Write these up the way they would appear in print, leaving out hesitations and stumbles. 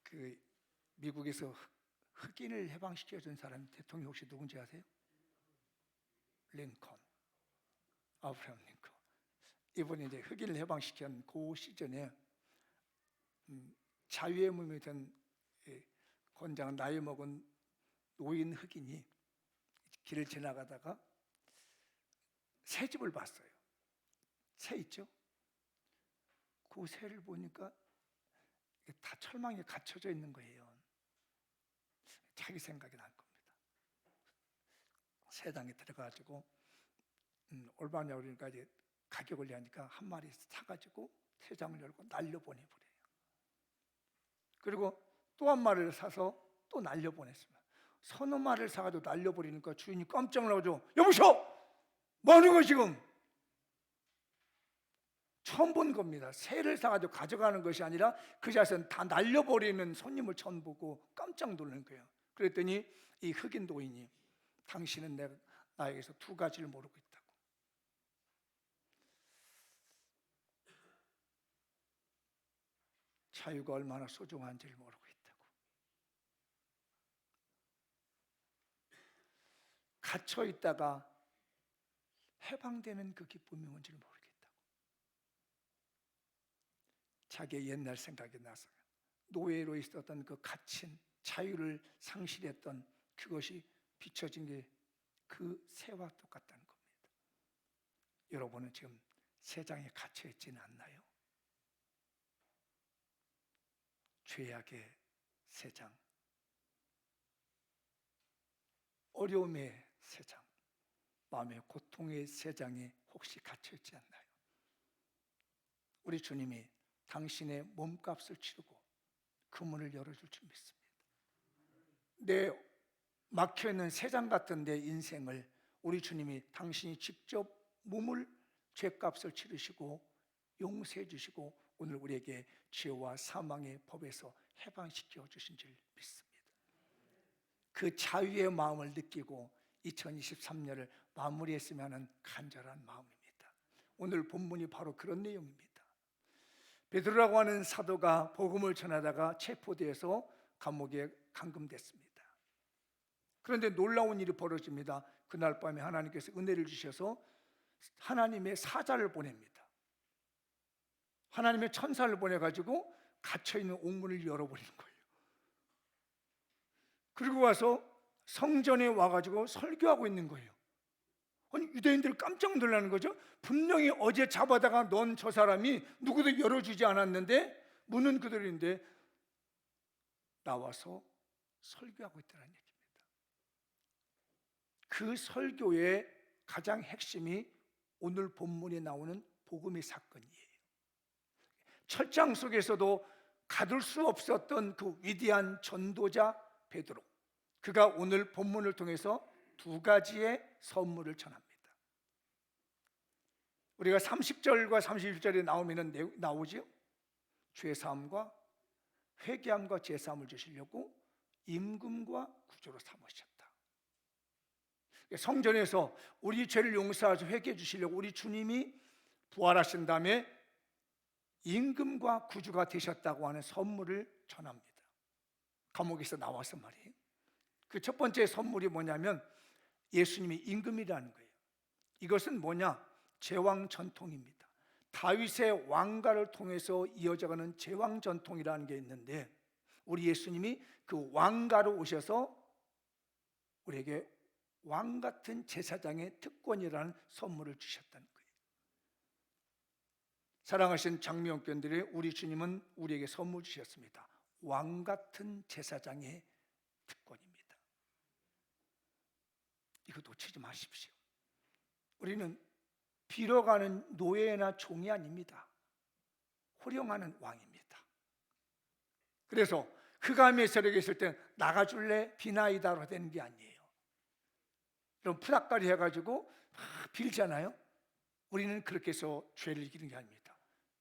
그 미국에서 흑인을 해방시켜준 사람이 대통령 혹시 누군지 아세요? 링컨, 아브라함 링컨. 이분이 이제 흑인을 해방시킨 그 시즌에 자유의 몸이 된 건장한 나이 먹은 노인 흑인이 길을 지나가다가 새집을 봤어요. 새 있죠? 그 새를 보니까 다 철망에 갇혀져 있는 거예요. 자기 생각이 난 겁니다. 새당에 들어가가지고 얼마냐 그러니까 이제 가격을 내니까 한 마리 사가지고 새장을 열고 날려보내버려요. 그리고 또 한 마리를 사서 또 날려보냈습니다. 서너 마리를 사가지고 날려버리니까 주인이 깜짝 놀라죠. 여보시오! 뭐 하는 거야 지금? 처음 본 겁니다. 새를 사가지고 가져가는 것이 아니라 그 자세는 다 날려버리는 손님을 처음 보고 깜짝 놀란 거예요. 그랬더니 이 흑인 노인이 당신은 나에게서 두 가지를 모르고 있다고. 자유가 얼마나 소중한지를 모르고 있다고. 갇혀 있다가 해방되는 그 기쁨이 뭔지를 모르겠다고. 자기의 옛날 생각이 나서 노예로 있었던 그 갇힌 자유를 상실했던 그것이 비춰진 게 그 새와 똑같다는 겁니다. 여러분은 지금 세상에 갇혀 있지는 않나요? 죄악의 세상, 어려움의 세상, 마음의 고통의 세상에 혹시 갇혀 있지 않나요? 우리 주님이 당신의 몸값을 치르고 그 문을 열어줄 줄 믿습니다. 내 막혀있는 세상 같은 내 인생을 우리 주님이 당신이 직접 몸을 죄값을 치르시고 용서해 주시고 오늘 우리에게 죄와 사망의 법에서 해방시켜 주신 줄 믿습니다. 그 자유의 마음을 느끼고 2023년을 마무리했으면 하는 간절한 마음입니다. 오늘 본문이 바로 그런 내용입니다. 베드로라고 하는 사도가 복음을 전하다가 체포되어서 감옥에 감금됐습니다. 그런데 놀라운 일이 벌어집니다. 그날 밤에 하나님께서 은혜를 주셔서 하나님의 사자를 보냅니다. 하나님의 천사를 보내가지고 갇혀있는 옥문을 열어버리는 거예요. 그리고 와서 성전에 와가지고 설교하고 있는 거예요. 아니 유대인들 깜짝 놀라는 거죠. 분명히 어제 잡아다가 넣은 저 사람이 누구도 열어주지 않았는데 문은 그대로인데 나와서 설교하고 있다는 얘기입니다. 그 설교의 가장 핵심이 오늘 본문에 나오는 복음의 사건이에요. 철장 속에서도 가둘 수 없었던 그 위대한 전도자 베드로, 그가 오늘 본문을 통해서 두 가지의 선물을 전합니다. 우리가 30절과 31절에 나오죠. 죄사함과 회개함과 제사함을 주시려고 임금과 구주로 삼으셨다. 성전에서 우리 죄를 용서하셔서 회개해 주시려고 우리 주님이 부활하신 다음에 임금과 구주가 되셨다고 하는 선물을 전합니다. 감옥에서 나와서 말이에요. 그 첫 번째 선물이 뭐냐면 예수님이 임금이라는 거예요. 이것은 뭐냐? 제왕 전통입니다. 다윗의 왕가를 통해서 이어져가는 제왕 전통이라는 게 있는데 우리 예수님이 그 왕가로 오셔서 우리에게 왕 같은 제사장의 특권이라는 선물을 주셨다는 거예요. 사랑하신 장미원교인들이 우리 주님은 우리에게 선물 주셨습니다. 왕 같은 제사장의 특권입니다. 이거 놓치지 마십시오. 우리는 빌어가는 노예나 종이 아닙니다. 호령하는 왕입니다. 그래서 흑암의 세력에 있을 때 나가줄래 비나이다로 되는 게 아니에요. 그럼 푸닥거리 해가지고 막 빌잖아요. 우리는 그렇게 해서 죄를 이기는 게 아닙니다.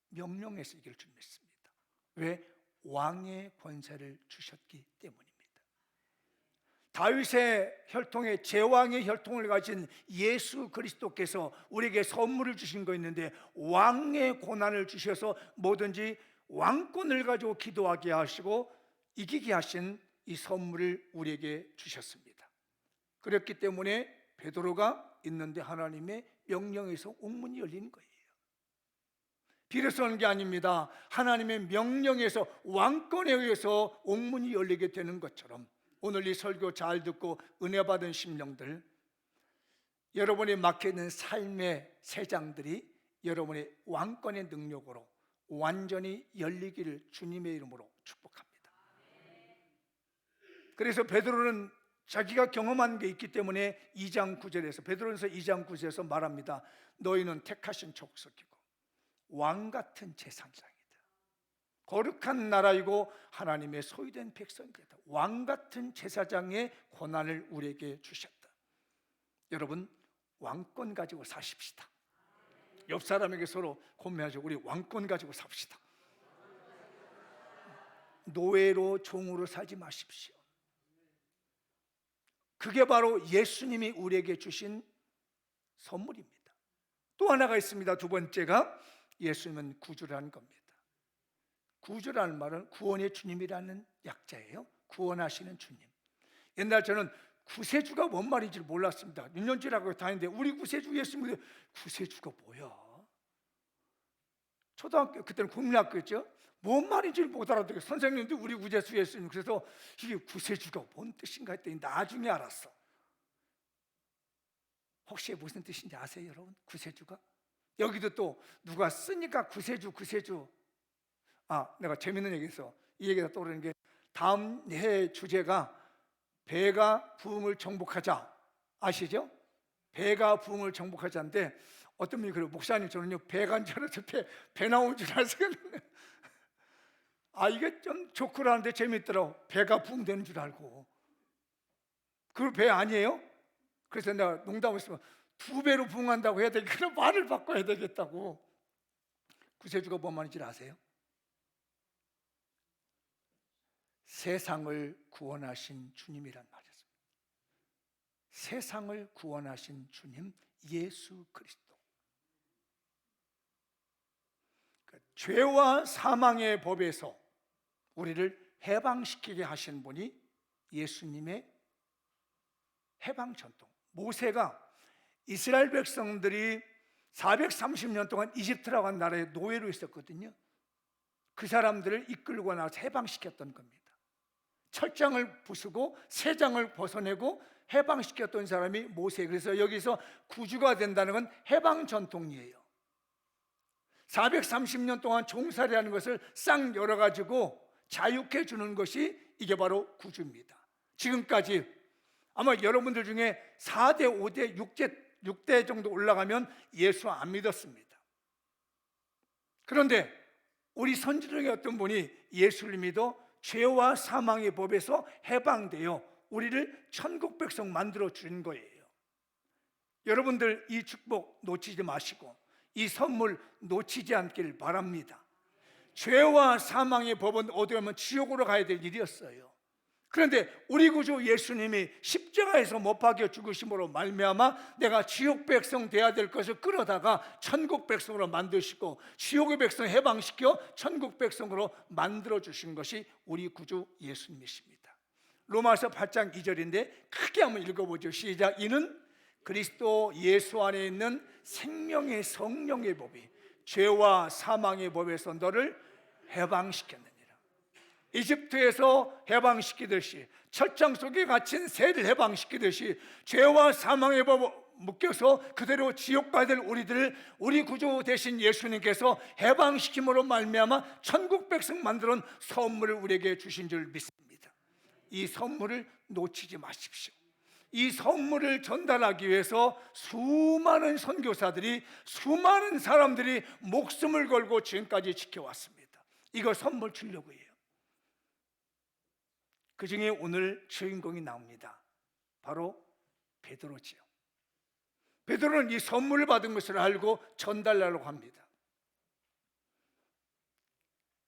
명령해서 이길 줄 믿습니다. 왜? 왕의 권세를 주셨기 때문입니다. 다윗의 혈통에 제왕의 혈통을 가진 예수 그리스도께서 우리에게 선물을 주신 거 있는데 왕의 고난을 주셔서 뭐든지 왕권을 가지고 기도하게 하시고 이기게 하신 이 선물을 우리에게 주셨습니다. 그렇기 때문에 베드로가 있는데 하나님의 명령에서 옥문이 열리는 거예요. 비로소 하는 게 아닙니다. 하나님의 명령에서, 왕권에 의해서 옥문이 열리게 되는 것처럼 오늘 이 설교 잘 듣고 은혜 받은 심령들, 여러분이 막혀있는 삶의 새 장들이 여러분의 왕권의 능력으로 완전히 열리기를 주님의 이름으로 축복합니다. 그래서 베드로는 자기가 경험한 게 있기 때문에 2장 9절에서, 베드로전서 2장 9절에서 말합니다. 너희는 택하신 족속이고 왕같은 제사장이다. 거룩한 나라이고 하나님의 소유된 백성이다. 왕같은 제사장의 권한을 우리에게 주셨다. 여러분, 왕권 가지고 사십시다. 옆 사람에게 서로 권면하죠. 우리 왕권 가지고 삽시다. 노예로, 종으로 살지 마십시오. 그게 바로 예수님이 우리에게 주신 선물입니다. 또 하나가 있습니다. 두 번째가 예수님은 구주라는 겁니다. 구주라는 말은 구원의 주님이라는 약자예요. 구원하시는 주님. 옛날 저는 구세주가 뭔 말인지 몰랐습니다. 6년째라고 다니는데 우리 구세주 예수님, 구세주가 뭐야? 초등학교, 그때는 국민학교였죠. 뭔 말인지 못 알아듣고 선생님도 우리 구세주 예수님, 그래서 이게 구세주가 뭔 뜻인가 했더니 나중에 알았어. 혹시 무슨 뜻인지 아세요, 여러분? 구세주가? 여기도 또 누가 쓰니까 구세주. 내가 재밌는 얘기했어. 이 얘기가 떠오르는 게, 다음 해 주제가 배가 부흥을 정복하자. 아시죠? 배가 부흥을 정복하자인데, 어떤 분이 그래요. 목사님, 저는요 배가 안 자라서 배 나온 줄 알았어요. 이게 좀 좋고 하는데 재밌더라고. 배가 부흥되는 줄 알고. 그거 배 아니에요? 그래서 내가 농담을 했으면 2배로 부흥한다고 해야 되겠다. 그런 말을 바꿔야 되겠다고. 구세주가 뭔 말인지 아세요? 세상을 구원하신 주님이란 말이었습니다. 세상을 구원하신 주님 예수 그리스도. 죄와 사망의 법에서 우리를 해방시키게 하신 분이 예수님의 해방 전통. 모세가 이스라엘 백성들이 430년 동안 이집트라고 하는 나라에 노예로 있었거든요. 그 사람들을 이끌고 나와서 해방시켰던 겁니다. 철장을 부수고 새 장을 벗어내고 해방시켰던 사람이 모세. 그래서 여기서 구주가 된다는 건 해방 전통이에요. 430년 동안 종살이하는 것을 싹 열어가지고 자유케 주는 것이 이게 바로 구주입니다. 지금까지 아마 여러분들 중에 4대, 5대, 6대 정도 올라가면 예수 안 믿었습니다. 그런데 우리 선지 중에 어떤 분이 예수를 믿어 죄와 사망의 법에서 해방되어 우리를 천국 백성 만들어 준 거예요. 여러분들 이 축복 놓치지 마시고 이 선물 놓치지 않기를 바랍니다. 죄와 사망의 법은 어디 가면 지옥으로 가야 될 일이었어요. 그런데 우리 구주 예수님이 십자가에서 못 박혀 죽으심으로 말미암아 내가 지옥 백성 돼야 될 것을 끌어다가 천국 백성으로 만드시고 지옥의 백성 해방시켜 천국 백성으로 만들어 주신 것이 우리 구주 예수님이십니다. 로마서 8장 2절인데 크게 한번 읽어보죠. 시작. 이는 그리스도 예수 안에 있는 생명의 성령의 법이 죄와 사망의 법에서 너를 해방시켰느니라. 이집트에서 해방시키듯이 철장 속에 갇힌 새를 해방시키듯이 죄와 사망의 법 묶여서 그대로 지옥 가야 될 우리들을 우리 구주 되신 예수님께서 해방시킴으로 말미암아 천국 백성 만들어 선물을 우리에게 주신 줄 믿습니다. 이 선물을 놓치지 마십시오. 이 선물을 전달하기 위해서 수많은 선교사들이, 수많은 사람들이 목숨을 걸고 지금까지 지켜왔습니다. 이거 선물 주려고 해요. 그 중에 오늘 주인공이 나옵니다. 바로 베드로지요. 베드로는 이 선물을 받은 것을 알고 전달하려고 합니다.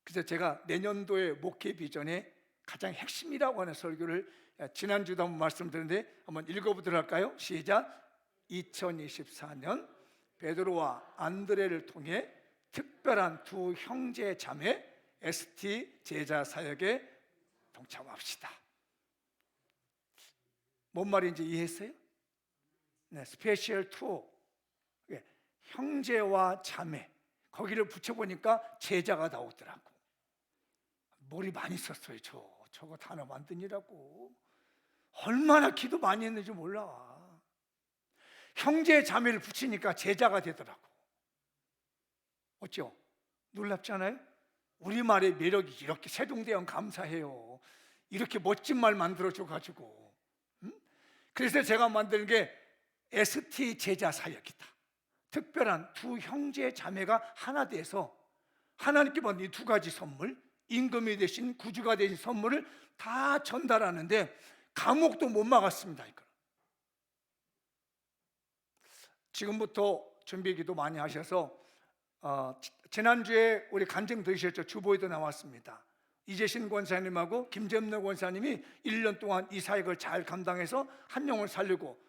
그래서 제가 내년도의 목회 비전에 가장 핵심이라고 하는 설교를 지난주도 한번 말씀드렸는데 한번 읽어보도록 할까요? 시작. 2024년 베드로와 안드레를 통해 특별한 두 형제 자매 ST 제자 사역에 동참합시다. 뭔 말인지 이해했어요? 네, 스페셜 투어. 예, 형제와 자매. 거기를 붙여보니까 제자가 나오더라고. 머리 많이 썼어요. 저거 하나 만드니라고. 얼마나 기도 많이 했는지 몰라. 형제 자매를 붙이니까 제자가 되더라고. 어쩌? 놀랍잖아요? 우리말의 매력이 이렇게 세종대왕 감사해요. 이렇게 멋진 말 만들어줘가지고. 그래서 제가 만든 게 ST 제자 사역이다. 특별한 두 형제 자매가 하나 돼서 하나님께 받은 이 두 가지 선물, 임금이 되신 구주가 되신 선물을 다 전달하는데 감옥도 못 막았습니다. 이걸. 지금부터 준비기도 많이 하셔서 지난주에 우리 간증 들으셨죠? 주보에도 나왔습니다. 이재신 권사님하고 김재ም노 권사님이 1년 동안 이 사역을 잘 감당해서 한 영을 살리고,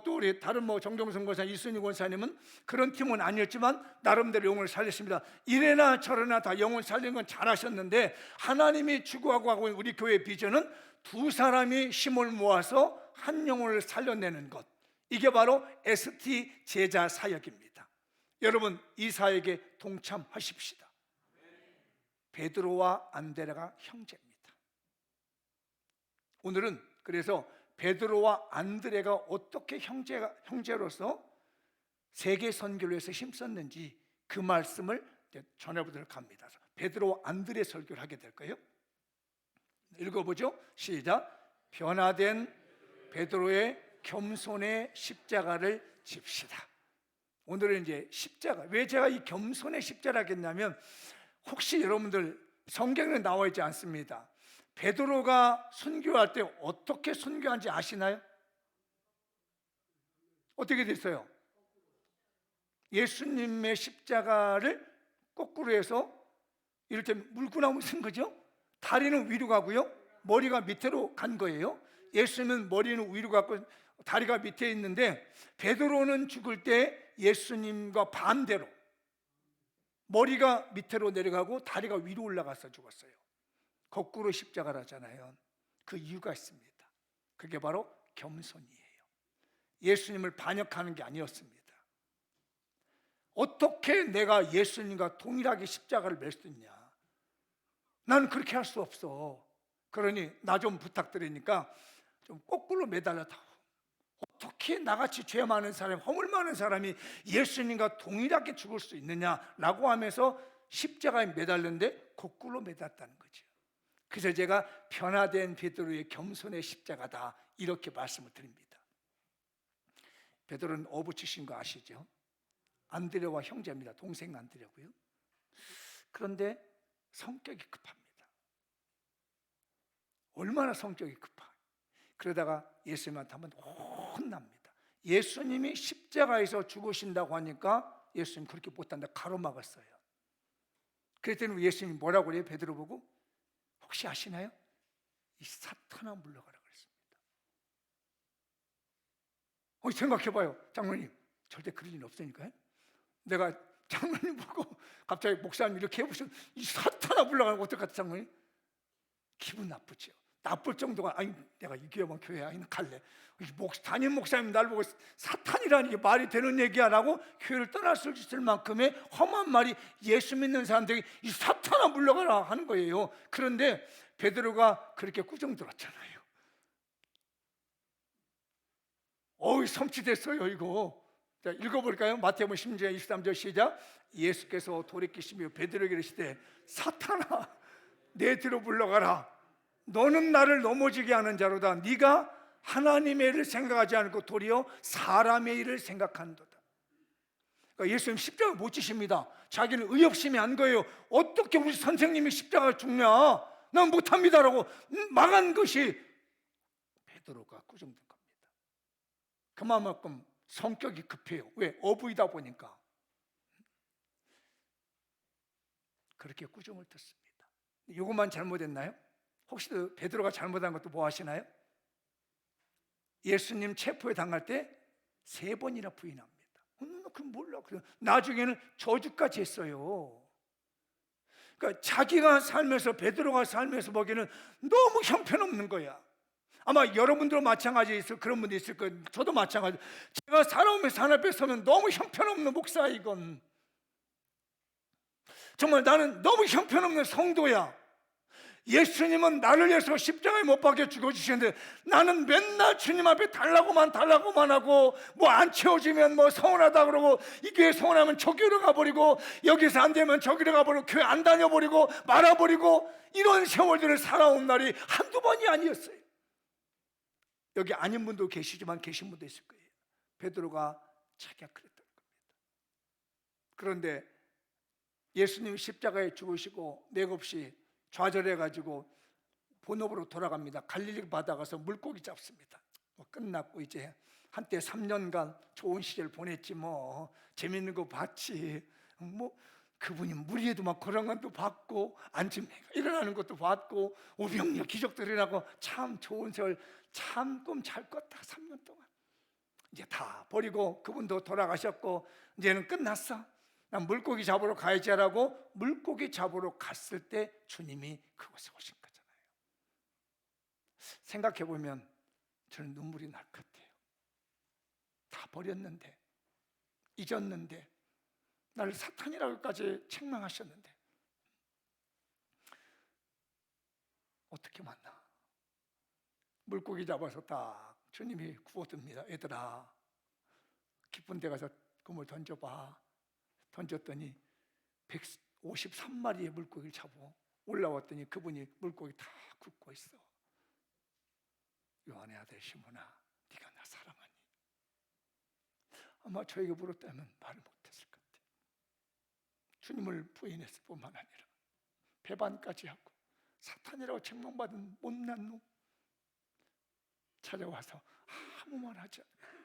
또 우리 다른 정종성 권사, 이순희 권사님은 그런 팀은 아니었지만 나름대로 영을 살렸습니다. 이래나 저래나 다 영을 살리는 건 잘하셨는데, 하나님이 추구하고 하고 있는 우리 교회의 비전은 두 사람이 힘을 모아서 한 영혼을 살려내는 것. 이게 바로 ST 제자 사역입니다. 여러분, 이 사역에 동참하십시다. 베드로와 안드레가 형제입니다. 오늘은 그래서 베드로와 안드레가 어떻게 형제로서 세계 선교를 위해서 힘썼는지 그 말씀을 전해보도록 합니다. 베드로와 안드레 설교를 하게 될 거예요. 읽어보죠. 시작. 변화된 베드로의 겸손의 십자가를 집시다. 오늘은 이제 십자가. 왜 제가 이 겸손의 십자가를 하겠냐면, 혹시 여러분들 성경에 나와 있지 않습니다. 베드로가 순교할 때 어떻게 순교한지 아시나요? 어떻게 됐어요? 예수님의 십자가를 거꾸로 해서 이를테면 물구나무 쓴 거죠. 다리는 위로 가고요, 머리가 밑으로 간 거예요. 예수님은 머리는 위로 가고 다리가 밑에 있는데, 베드로는 죽을 때 예수님과 반대로 머리가 밑으로 내려가고 다리가 위로 올라가서 죽었어요. 거꾸로 십자가를 하잖아요. 그 이유가 있습니다. 그게 바로 겸손이에요. 예수님을 반역하는 게 아니었습니다. 어떻게 내가 예수님과 동일하게 십자가를 맬 수 있냐? 나는 그렇게 할 수 없어. 그러니 나 좀 부탁드리니까 좀 거꾸로 매달려다오. 어떻게 나같이 죄 많은 사람, 허물 많은 사람이 예수님과 동일하게 죽을 수 있느냐라고 하면서 십자가에 매달렸는데 거꾸로 매달렸다는 거죠. 그래서 제가 변화된 베드로의 겸손의 십자가다, 이렇게 말씀을 드립니다. 베드로는 어부 출신 거 아시죠? 안드레와 형제입니다. 동생 안드레고요. 그런데 성격이 급합니다. 얼마나 성격이 급하. 그러다가 예수님한테 한번 혼납니다. 예수님이 십자가에서 죽으신다고 하니까 예수님 그렇게 못한다, 가로막았어요. 그랬더니 예수님이 뭐라고 그래요? 베드로 보고, 혹시 아시나요? 이 사탄아 물러가라 그랬습니다. 생각해봐요. 장로님, 절대 그럴 일 없으니까요. 내가 장로님 보고 갑자기 목사님 이렇게 해보시면 이 사탄아 물러가는 거 어떡하지, 장로님? 기분 나쁘죠. 나쁠 정도가, 아니 내가 이 교회만 교회야, 아니 갈래. 담임 목사님 날 보고 사탄이라는 게 말이 되는 얘기야 라고 교회를 떠날 수 있을 만큼의 험한 말이 예수 믿는 사람들이 이 사탄아 물러가라 하는 거예요. 그런데 베드로가 그렇게 꾸중 들었잖아요. 섬찟했어요 이거. 자, 읽어볼까요? 마태복음 10장 23절 시작. 예수께서 돌이키시며 베드로에게 이르시되, 사탄아 내 뒤로 물러가라. 너는 나를 넘어지게 하는 자로다. 네가 하나님의 일을 생각하지 않고 도리어 사람의 일을 생각한도다. 그러니까 예수님 십자가 못 지십니다. 자기는 의협심이 한 거예요. 어떻게 우리 선생님이 십자가 죽냐? 난 못합니다라고 망한 것이 베드로가 꾸중된 겁니다. 그만큼 성격이 급해요. 왜? 어부이다 보니까. 그렇게 꾸중을 듣습니다. 이것만 잘못했나요? 혹시 베드로가 잘못한 것도 뭐 하시나요? 예수님 체포에 당할 때 3번이나 부인합니다. 그럼 몰라. 나중에는 저주까지 했어요. 그러니까 자기가 살면서, 베드로가 살면서 보기에는 너무 형편없는 거야. 아마 여러분들도 마찬가지 있을, 그런 분도 있을 거예요. 저도 마찬가지. 제가 살아오면서 하나님 앞에 서면 너무 형편없는 목사, 이건 정말 나는 너무 형편없는 성도야. 예수님은 나를 위해서 십자가에 못 박혀 죽어주시는데 나는 맨날 주님 앞에 달라고만 하고, 뭐 안 채워지면 뭐 서운하다 그러고, 이 교회 서운하면 저 교회로 가버리고, 여기서 안 되면 저기로 가버리고, 교회 안 다녀버리고 말아버리고, 이런 세월들을 살아온 날이 한두 번이 아니었어요. 여기 아닌 분도 계시지만 계신 분도 있을 거예요. 베드로가 자기가 그랬던 겁니다. 그런데 예수님이 십자가에 죽으시고 맥없이 좌절해가지고 본업으로 돌아갑니다. 갈릴리 바다 가서 물고기 잡습니다. 뭐 끝났고 이제 한때 3년간 좋은 시절 보냈지, 뭐 재밌는 거 봤지, 뭐 그분이 물 위에도 막 그런 것도 봤고, 안짐 일어나는 것도 봤고, 오병이어 기적들이 일어나고, 참 좋은 세월, 참 꿈 잘 꿨다. 3년 동안 이제 다 버리고 그분도 돌아가셨고, 이제는 끝났어, 난 물고기 잡으러 가야지 하라고 물고기 잡으러 갔을 때 주님이 그곳에 오신 거잖아요. 생각해보면 저는 눈물이 날 것 같아요. 다 버렸는데, 잊었는데, 나를 사탄이라고까지 책망하셨는데 어떻게 만나? 물고기 잡아서 딱 주님이 구워듭니다. 얘들아, 깊은 데 가서 그물 던져봐. 던졌더니 153마리의 물고기를 잡고 올라왔더니 그분이 물고기 다 굽고 있어. 요한의 아들 시몬아, 네가 나 사랑하니? 아마 저에게 물었다면 말을 못했을 것 같아요. 주님을 부인했을 뿐만 아니라 배반까지 하고 사탄이라고 책망받은 못난 놈 찾아와서 아무 말 하지 않고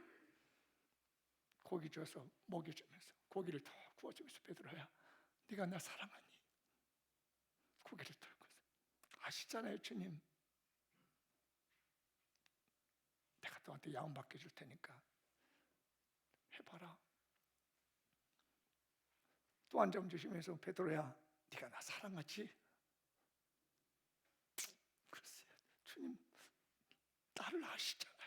고기 줘서 먹여주면서, 고기를 더 구워주면서, 베드로야, 네가 나 사랑하니? 고기를 들고 아시잖아요, 주님, 내가 너한테 양 맡겨줄 테니까 해봐라. 또 한 점 주시면서, 베드로야, 네가 나 사랑하지? 글쎄요, 주님 나를 아시잖아요.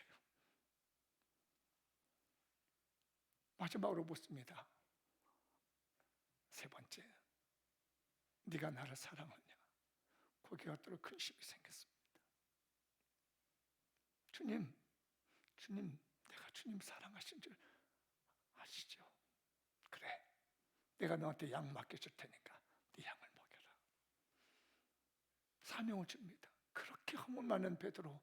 마지막으로 묻습니다. 세 번째, 네가 나를 사랑하냐? 고개가 떨어 근심이 생겼습니다. 주님, 내가 주님 사랑하신 줄 아시죠? 그래, 내가 너한테 양 맡겨줄 테니까 네 양을 먹여라. 사명을 줍니다. 그렇게 허물 많은 베드로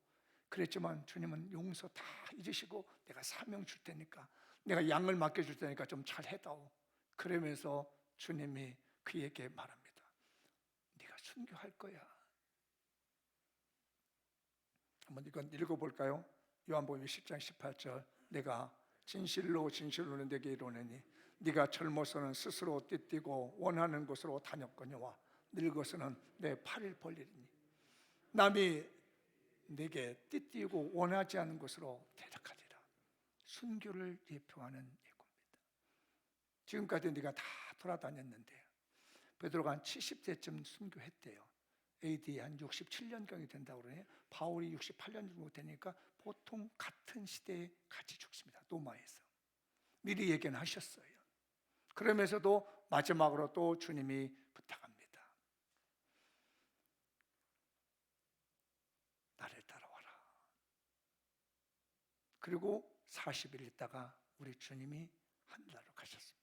그랬지만 주님은 용서 다 잊으시고, 내가 사명 줄 테니까, 내가 양을 맡겨줄 테니까 좀 잘 해다오. 그러면서 주님이 그에게 말합니다. 네가 순교할 거야. 한번 이건 읽어볼까요? 요한복음 10장 18절. 내가 진실로 내게 이르노니 네가 젊어서는 스스로 띠뛰고 원하는 곳으로 다녔거니와 늙어서는 내 팔을 벌리리니 남이 내게 띠뛰고 원하지 않는 곳으로 데려가리라. 순교를 예표하는 예고입니다. 지금까지 네가 다 돌아다녔는데, 베드로가 한 70세쯤 순교했대요. AD 한 67년경이 된다고 그러네요. 바울이 68년 정도 되니까 보통 같은 시대에 같이 죽습니다. 로마에서 미리 얘기는 하셨어요. 그러면서도 마지막으로 또 주님이 부탁합니다. 나를 따라와라. 그리고 40일 있다가 우리 주님이 하늘나라로 가셨습니다.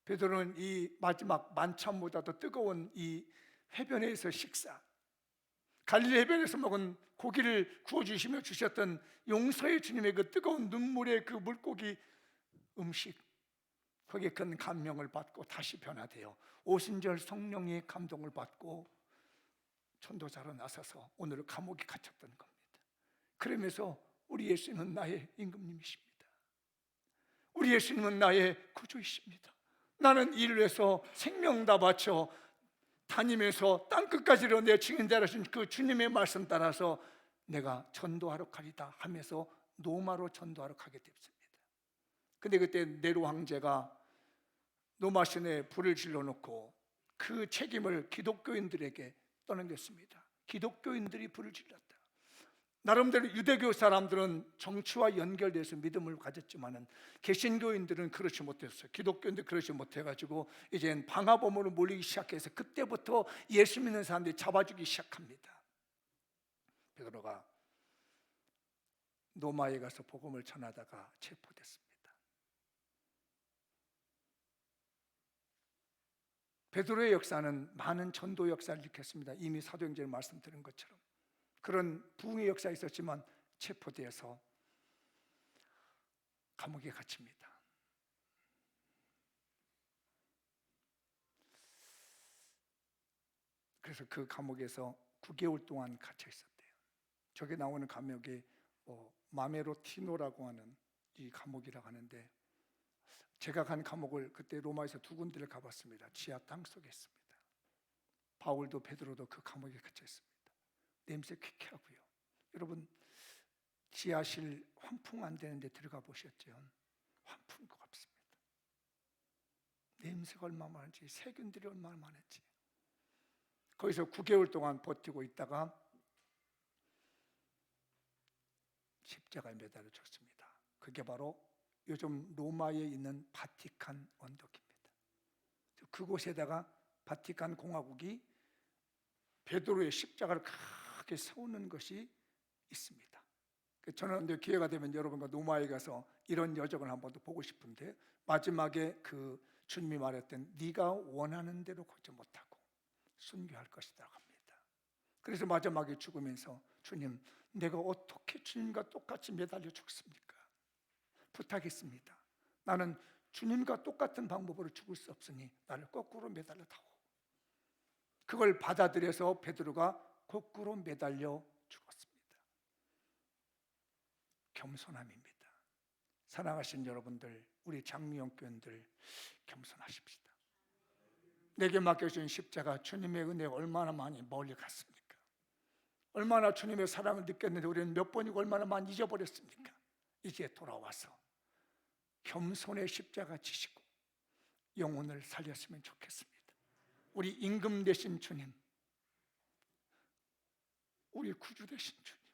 베드로는 이 마지막 만찬보다도 뜨거운 이 해변에서 식사, 갈릴리 해변에서 먹은 고기를 구워주시며 주셨던 용서의 주님의 그 뜨거운 눈물의 그 물고기 음식, 거기에 큰 감명을 받고 다시 변화되어 오순절 성령의 감동을 받고 전도자로 나서서 오늘 감옥에 갇혔던 겁니다. 그러면서 우리 예수님은 나의 임금님이십니다. 우리 예수님은 나의 구주이십니다. 나는 이를 위해서 생명 다 바쳐 다니면서 땅끝까지로 내 증인되라신 그 주님의 말씀 따라서 내가 전도하러 가리다 하면서 노마로 전도하러 가게 됐습니다. 근데 그때 네로 황제가 노마 시내에 불을 질러놓고 그 책임을 기독교인들에게 떠넘겼습니다. 기독교인들이 불을 질렀다. 나름대로 유대교 사람들은 정치와 연결돼서 믿음을 가졌지만은 개신교인들은 그렇지 못했어요. 기독교인들 그렇지 못해가지고 이젠 방화범으로 몰리기 시작해서 그때부터 예수 믿는 사람들이 잡아주기 시작합니다. 베드로가 노마에 가서 복음을 전하다가 체포됐습니다. 베드로의 역사는 많은 전도 역사를 일으켰습니다. 이미 사도행전에 말씀드린 것처럼 그런 부흥의 역사가 있었지만 체포되어서 감옥에 갇힙니다. 그래서 그 감옥에서 9개월 동안 갇혀 있었대요. 저게 나오는 감옥이 마메로티노라고 하는 이 감옥이라고 하는데, 제가 간 감옥을 그때 로마에서 2군데를 가봤습니다. 지하 땅속에 있습니다. 바울도 베드로도 그 감옥에 갇혀 있습니다. 냄새 퀴퀴하고요. 여러분, 지하실 환풍 안 되는데 들어가 보셨죠? 환풍인 것 같습니다. 냄새가 얼마나 많은지, 세균들이 얼마나 많은지. 거기서 9개월 동안 버티고 있다가 십자가에 매달려 졌습니다. 그게 바로 요즘 로마에 있는 바티칸 언덕입니다. 그곳에다가 바티칸 공화국이 베드로의 십자가를 크게 세우는 것이 있습니다. 저는 기회가 되면 여러분과 로마에 가서 이런 여정을 한번 더 보고 싶은데, 마지막에 그 주님이 말했던 네가 원하는 대로 걷지 못하고 순교할 것이다 합니다. 그래서 마지막에 죽으면서 주님, 내가 어떻게 주님과 똑같이 매달려 죽습니까? 부탁했습니다. 나는 주님과 똑같은 방법으로 죽을 수 없으니 나를 거꾸로 매달려 다오. 그걸 받아들여서 베드로가 거꾸로 매달려 죽었습니다. 겸손함입니다. 사랑하신 여러분들, 우리 장미영 교인들 겸손하십시다. 내게 맡겨진 십자가, 주님의 은혜가 얼마나 많이 멀리 갔습니까? 얼마나 주님의 사랑을 느꼈는데 우리는 몇 번이고 얼마나 많이 잊어버렸습니까? 이제 돌아와서 겸손의 십자가 지시고 영혼을 살렸으면 좋겠습니다. 우리 임금 되신 주님, 우리 구주 되신 주님,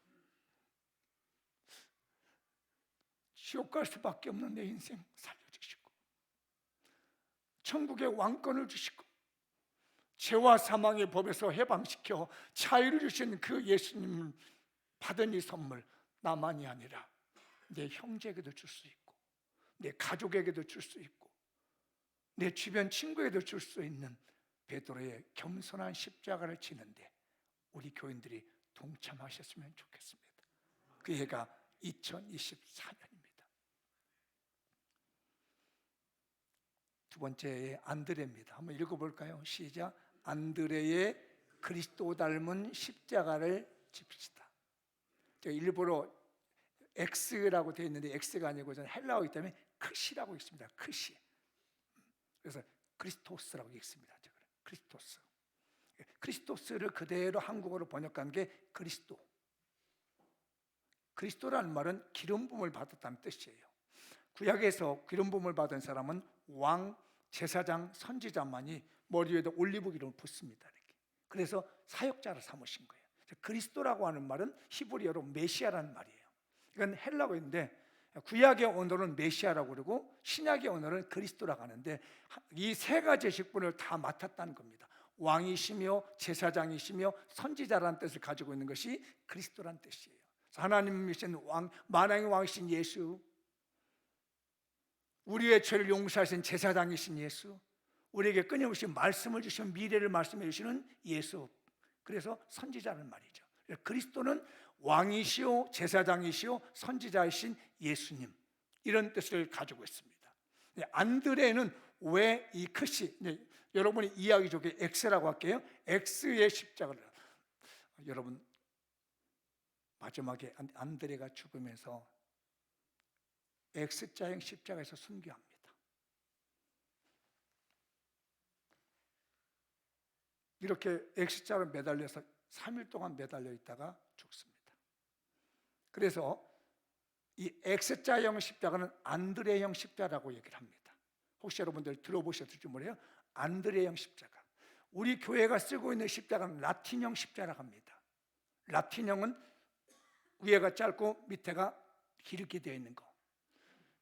지옥 갈 수밖에 없는 내 인생 살려주시고 천국의 왕권을 주시고 죄와 사망의 법에서 해방시켜 자유를 주신 그 예수님을 받은 이 선물, 나만이 아니라 내 형제에게도 줄 수 있고 내 가족에게도 줄 수 있고 내 주변 친구에게도 줄 수 있는 베드로의 겸손한 십자가를 지는데 우리 교인들이 동참하셨으면 좋겠습니다. 그 해가 2024년입니다. 두 번째의 안드레입니다. 한번 읽어볼까요? 시작. 안드레의 그리스도 닮은 십자가를 집시다. 일부러 X라고 되어 있는데 X가 아니고 저는 헬라어이기 때문에 크시라고 읽습니다. 크시. 그래서 크리스토스라고 읽습니다. 크리스토스. 크리스토스를 그대로 한국어로 번역한 게 그리스도. 그리스도라는 말은 기름 부음을 받았다는 뜻이에요. 구약에서 기름 부음을 받은 사람은 왕, 제사장, 선지자만이 머리 위에다 올리브 기름을 붓습니다. 이렇게. 그래서 사역자를 삼으신 거예요. 그리스도라고 하는 말은 히브리어로 메시아라는 말이에요. 이건 헬라어인데 구약의 언어는 메시아라고 그러고 신약의 언어는 그리스도라고 하는데 이 세 가지 직분을 다 맡았다는 겁니다. 왕이시며 제사장이시며 선지자라는 뜻을 가지고 있는 것이 그리스도라는 뜻이에요. 하나님이신 왕, 만왕의 왕이신 예수, 우리의 죄를 용서하신 제사장이신 예수, 우리에게 끊임없이 말씀을 주시면 미래를 말씀해 주시는 예수, 그래서 선지자는 말이죠. 그리스도는 왕이시오 제사장이시오 선지자이신 예수님, 이런 뜻을 가지고 있습니다. 안드레는 왜 이 크시, 여러분이 이해하기 좋게 X라고 할게요. X의 십자가를, 여러분 마지막에 안드레가 죽으면서 X자형 십자가에서 순교합니다. 이렇게 X자로 매달려서 3일 동안 매달려 있다가 죽습니다. 그래서 이 X자형 십자가는 안드레형 십자가라고 얘기를 합니다. 혹시 여러분들 들어보셨을지 모르요. 안드레형 십자가. 우리 교회가 쓰고 있는 십자가는 라틴형 십자가라고 합니다. 라틴형은 위에가 짧고 밑에가 길게 되어 있는 거.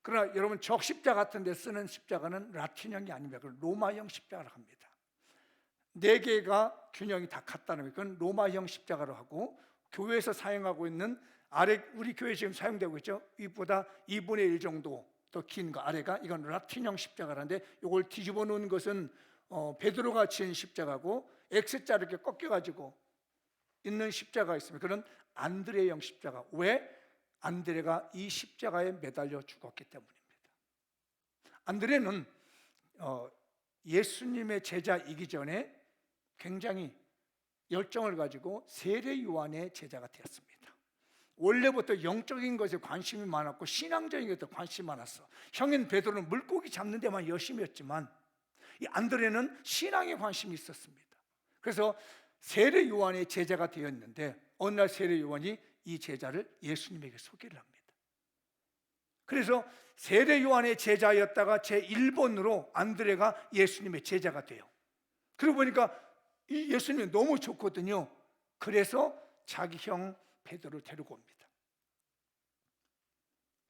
그러나 여러분 적십자 같은 데 쓰는 십자가는 라틴형이 아닙니다. 그건 로마형 십자가라고 합니다. 네 개가 균형이 다 같다는 거예요. 그건 로마형 십자가로 하고, 교회에서 사용하고 있는 아래, 우리 교회 지금 사용되고 있죠. 이보다 2분의 1 정도 더 긴 거 아래가, 이건 라틴형 십자가라는데, 이걸 뒤집어 놓은 것은 베드로가 지은 십자가고, X자 이렇게 꺾여가지고 있는 십자가가 있습니다. 그런 안드레형 십자가. 왜? 안드레가 이 십자가에 매달려 죽었기 때문입니다. 안드레는 예수님의 제자이기 전에 굉장히 열정을 가지고 세례 요한의 제자가 되었습니다. 원래부터 영적인 것에 관심이 많았고 신앙적인 것에 관심이 많았어. 형인 베드로는 물고기 잡는 데만 열심히 했지만, 이 안드레는 신앙에 관심이 있었습니다. 그래서 세례 요한의 제자가 되었는데, 어느 날 세례 요한이 이 제자를 예수님에게 소개를 합니다. 그래서 세례 요한의 제자였다가 제1번으로 안드레가 예수님의 제자가 돼요. 그러고 보니까 이 예수님이 너무 좋거든요. 그래서 자기 형 베드로를 데리고 옵니다.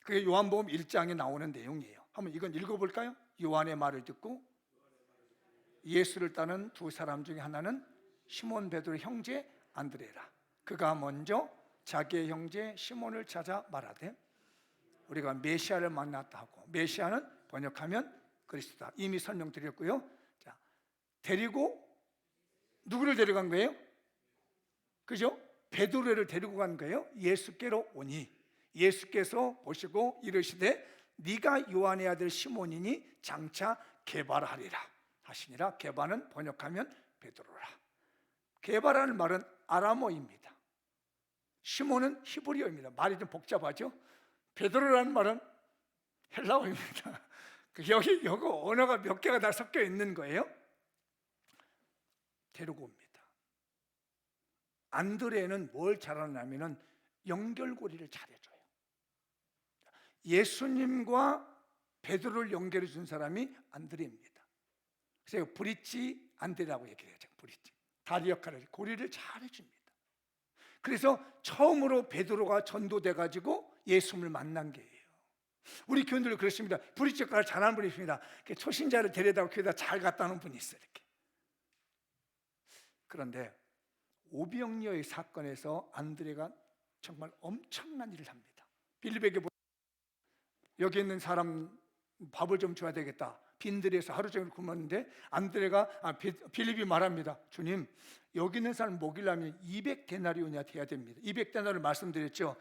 그게 요한복음 1장에 나오는 내용이에요. 한번 이건 읽어볼까요? 요한의 말을 듣고 예수를 따는 두 사람 중에 하나는 시몬 베드로의 형제 안드레라. 그가 먼저 자기의 형제 시몬을 찾아 말하되 우리가 메시아를 만났다 하고, 메시아는 번역하면 그리스도다. 이미 설명드렸고요. 자, 데리고 누구를 데려간 거예요? 그죠? 베드로를 데리고 간 거예요. 예수께로 오니 예수께서 보시고 이르시되 네가 요한의 아들 시몬이니 장차 게바라하리라 하시니라. 게바는 번역하면 베드로라. 게바라는 말은 아람어입니다. 시몬은 히브리어입니다. 말이 좀 복잡하죠? 베드로라는 말은 헬라어입니다. 여기 언어가 몇 개가 다 섞여 있는 거예요. 데리고 옵니다. 안드레는 뭘 잘하냐면은 연결고리를 잘해줘요. 예수님과 베드로를 연결해 준 사람이 안드레입니다. 그래서 브릿지 안드레라고 얘기해요. 브릿지, 다리 역할을, 고리를 잘해줍니다. 그래서 처음으로 베드로가 전도돼 가지고 예수님을 만난 게예요. 우리 교인들도 그렇습니다. 브릿지 역할을 잘하는 분이 있습니다. 초신자를 데려다가 교회에다 잘 갖다 놓은 분이 있어요. 이렇게. 그런데 오병이어의 사건에서 안드레가 정말 엄청난 일을 합니다. 빌립에게 여기 있는 사람 밥을 좀 줘야 되겠다. 빈들에서 하루 종일 굶었는데 빌립이 말합니다. 주님, 여기 있는 사람 먹이려면 200데나리온이나 돼야 됩니다. 200데나리온 말씀드렸죠.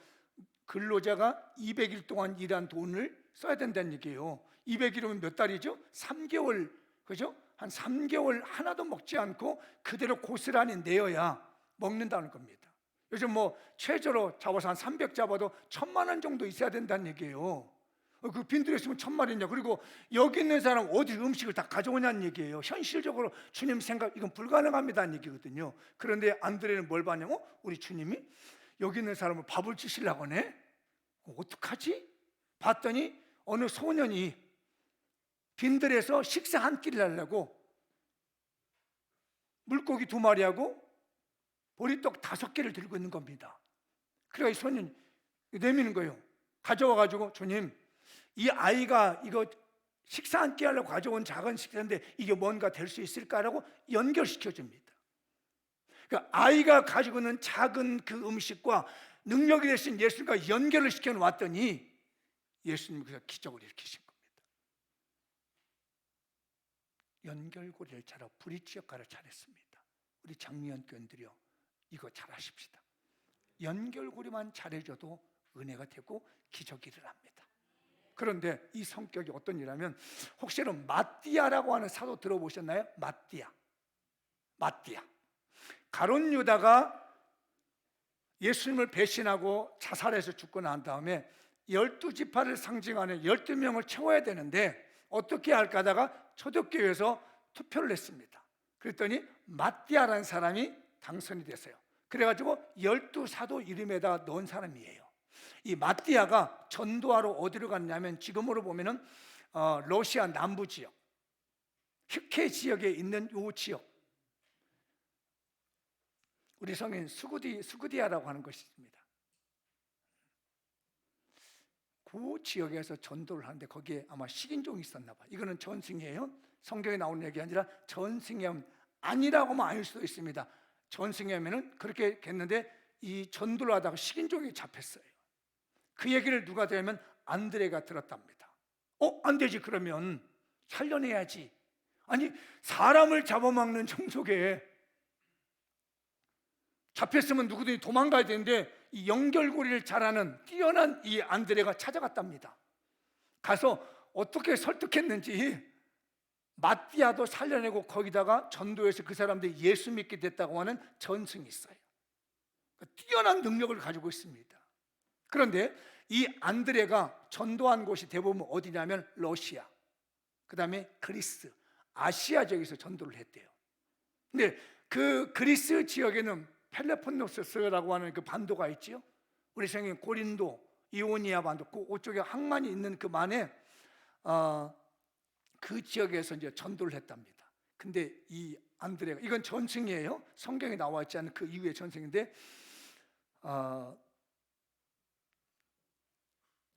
근로자가 200일 동안 일한 돈을 써야 된다는 얘기예요. 200일이면 몇 달이죠? 3개월, 그죠? 한 3개월 하나도 먹지 않고 그대로 고스란히 내어야 먹는다는 겁니다. 요즘 최저로 잡아서 한 300 잡아도 1,000만 원 정도 있어야 된다는 얘기예요. 그 빈들에 있으면 1,000마리냐. 그리고 여기 있는 사람 어디 음식을 다 가져오냐는 얘기예요. 현실적으로 주님 생각, 이건 불가능합니다는 얘기거든요. 그런데 안드레는 뭘 봤냐고? 우리 주님이 여기 있는 사람을 밥을 주시려고 하네? 어떡하지? 봤더니 어느 소년이 빈들에서 식사 한 끼를 하려고 물고기 2마리하고 보리떡 5개를 들고 있는 겁니다. 그래서 이 소년이 내미는 거예요. 가져와가지고 주님, 이 아이가 이거 식사 한 끼 하려고 가져온 작은 식사인데 이게 뭔가 될 수 있을까라고 연결시켜 줍니다. 그러니까 아이가 가지고 있는 작은 그 음식과 능력이 되신 예수님과 연결을 시켜 놨더니 예수님이 그래서 기적을 일으키신 겁니다. 연결고리를 잘하고 브릿지 역할을 잘했습니다. 우리 장미연 교인들이요, 이거 잘하십시다. 연결고리만 잘해줘도 은혜가 되고 기적이 일어납니다. 그런데 이 성격이 어떤 일이냐면, 혹시 여러분 마띠아라고 하는 사도 들어보셨나요? 마띠아. 가룟 유다가 예수님을 배신하고 자살해서 죽고 난 다음에 12지파를 상징하는 12명을 채워야 되는데 어떻게 할까 하다가 초대교회에서 투표를 했습니다. 그랬더니 마띠아라는 사람이 당선이 됐어요. 그래가지고 12사도 이름에다 넣은 사람이에요. 이 마띠아가 전도하러 어디로 갔냐면, 지금으로 보면은 러시아 남부 지역, 흑해 지역에 있는 이 지역, 우리 성인 수구디아라고 하는 것이 있습니다. 그 지역에서 전도를 하는데 거기에 아마 식인종이 있었나 봐. 이거는 전승이에요. 성경에 나오는 얘기 아니라 전승이면 아니라고만 아닐 수도 있습니다. 전승이면은 그렇게 했는데 이 전도를 하다가 식인종이 잡혔어요. 그 얘기를 누가 들으면 안드레가 들었답니다. 안 되지. 그러면 살려내야지. 아니, 사람을 잡아먹는 종족에 잡혔으면 누구든지 도망가야 되는데 이 연결고리를 잘하는 뛰어난 이 안드레가 찾아갔답니다. 가서 어떻게 설득했는지 마띠아도 살려내고 거기다가 전도해서 그 사람들이 예수 믿게 됐다고 하는 전승이 있어요. 뛰어난 능력을 가지고 있습니다. 그런데 이 안드레가 전도한 곳이 대부분 어디냐면 러시아, 그 다음에 그리스, 아시아 지역에서 전도를 했대요. 근데 그 그리스 지역에는 펠로폰네소스라고 하는 그 반도가 있지요. 우리 생각에 고린도, 이오니아 반도, 그쪽에 항만이 있는 그 만에 그 지역에서 이제 전도를 했답니다. 근데 이 안드레가, 이건 전승이에요. 성경에 나와 있지 않은 그 이후의 전승인데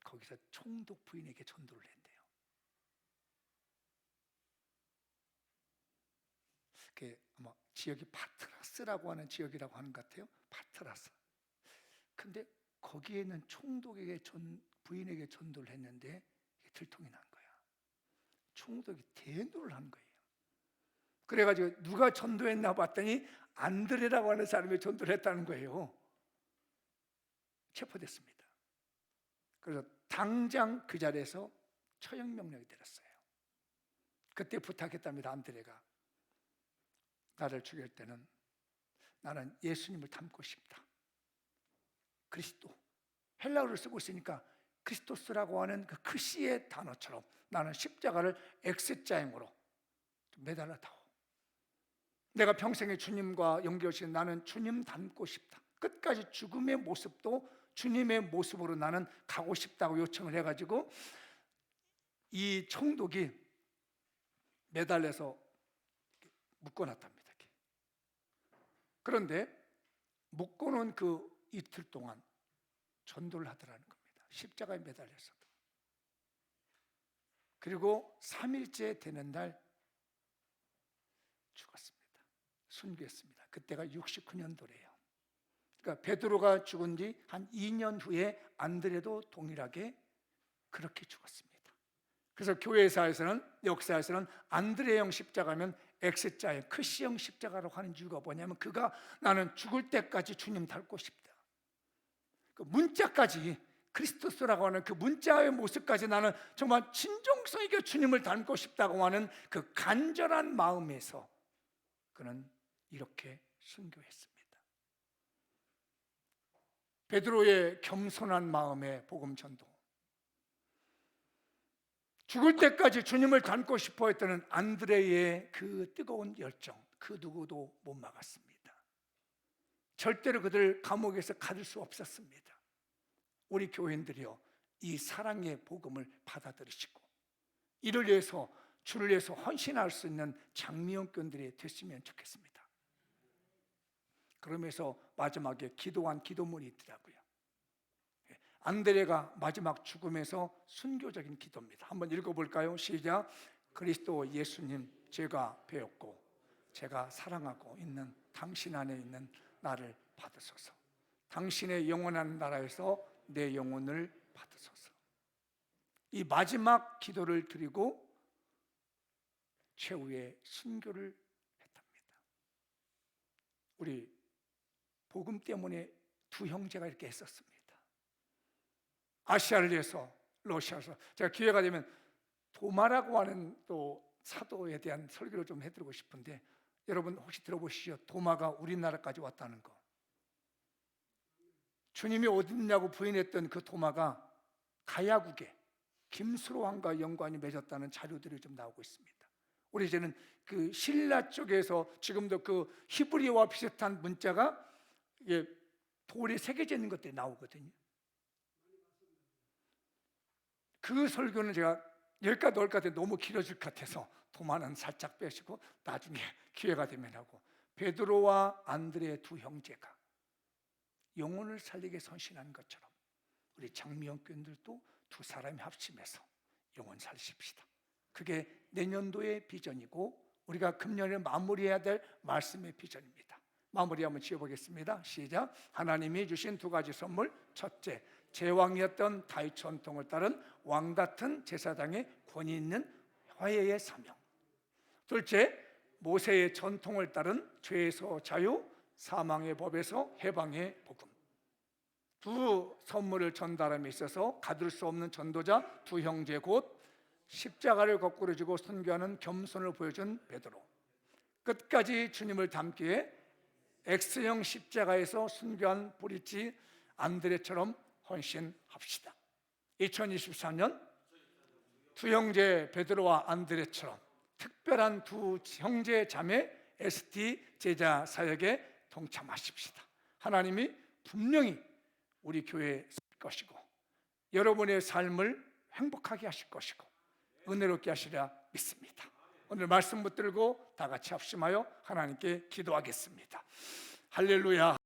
거기서 총독 부인에게 전도를 했대요. 그게 아마 지역이 파트라스라고 하는 지역이라고 하는 것 같아요. 파트라스. 근데 거기에는 총독에게 부인에게 전도를 했는데 들통이 난 거야. 총독이 대노를 한 거예요. 그래가지고 누가 전도했나 봤더니 안드레라고 하는 사람이 전도를 했다는 거예요. 체포됐습니다. 그래서 당장 그 자리에서 처형 명령이 내렸어요. 그때 부탁했답니다. 안드레가 나를 죽일 때는 나는 예수님을 닮고 싶다. 그리스도, 헬라어를 쓰고 있으니까 크리스토스라고 하는 그 크시의 단어처럼 나는 십자가를 X자형으로 매달아다오. 내가 평생에 주님과 연결시킨 나는 주님 닮고 싶다. 끝까지 죽음의 모습도 주님의 모습으로 나는 가고 싶다고 요청을 해가지고 이 총독이 매달려서 묶어놨답니다. 그런데 묶어놓은 그 이틀 동안 전도를 하더라는 겁니다. 십자가에 매달려서도. 그리고 3일째 되는 날 죽었습니다. 순교했습니다. 그때가 69년도래요. 그러니까 베드로가 죽은 지 한 2년 후에 안드레도 동일하게 그렇게 죽었습니다. 그래서 교회사에서는, 역사에서는 안드레형 십자가면 X자의 크시형 십자가라고 하는 이유가 뭐냐면 그가 나는 죽을 때까지 주님 닮고 싶다. 그 문자까지, 크리스토스라고 하는 그 문자의 모습까지 나는 정말 진정성 있게 주님을 닮고 싶다고 하는 그 간절한 마음에서 그는 이렇게 순교했습니다. 베드로의 겸손한 마음의 복음 전도, 죽을 때까지 주님을 닮고 싶어 했던 안드레의 그 뜨거운 열정, 그 누구도 못 막았습니다. 절대로 그들 감옥에서 가둘 수 없었습니다. 우리 교인들이요, 이 사랑의 복음을 받아들이시고 이를 위해서, 주를 위해서 헌신할 수 있는 장미연꾼들이 됐으면 좋겠습니다. 그러면서 마지막에 기도한 기도문이 있더라고요. 안드레가 마지막 죽음에서 순교적인 기도입니다. 한번 읽어볼까요? 시작. 그리스도 예수님, 제가 배웠고 제가 사랑하고 있는 당신 안에 있는 나를 받으소서. 당신의 영원한 나라에서 내 영혼을 받으소서. 이 마지막 기도를 드리고 최후의 순교를 했답니다. 우리 복음 때문에 두 형제가 이렇게 했었습니다. 아시아를 위해서, 러시아에서. 제가 기회가 되면 도마라고 하는 또 사도에 대한 설교를 좀 해드리고 싶은데, 여러분 혹시 들어보시죠? 도마가 우리나라까지 왔다는 거. 주님이 어디 있냐고 부인했던 그 도마가 가야국에 김수로 왕과 연관이 맺었다는 자료들이 좀 나오고 있습니다. 우리 이제는 그 신라 쪽에서 지금도 그 히브리어와 비슷한 문자가 돌에 새겨져 있는 것들이 나오거든요. 그 설교는 제가 여기까지 넣을까 너무 길어질 것 같아서 도마는 살짝 빼시고 나중에 기회가 되면 하고, 베드로와 안드레 두 형제가 영혼을 살리게 헌신한 것처럼 우리 장미영 교인들도 두 사람이 합심해서 영혼 살리십시다. 그게 내년도의 비전이고 우리가 금년에 마무리해야 될 말씀의 비전입니다. 마무리 한번 지어보겠습니다. 시작. 하나님이 주신 두 가지 선물. 첫째, 제왕이었던 다윗 전통을 따른 왕같은 제사장의 권위 있는 화해의 사명. 둘째, 모세의 전통을 따른 죄에서 자유, 사망의 법에서 해방의 복음. 두 선물을 전달함에 있어서 가둘 수 없는 전도자 두 형제, 곧 십자가를 거꾸로 지고 순교하는 겸손을 보여준 베드로, 끝까지 주님을 닮기에 X형 십자가에서 순교한 브릿지 안드레처럼 헌신합시다. 2024년 두 형제 베드로와 안드레처럼 특별한 두 형제 자매 ST 제자 사역에 동참하십시다. 하나님이 분명히 우리 교회에 쓸 것이고 여러분의 삶을 행복하게 하실 것이고 은혜롭게 하시리라 믿습니다. 오늘 말씀 붙들고 다 같이 합심하여 하나님께 기도하겠습니다. 할렐루야.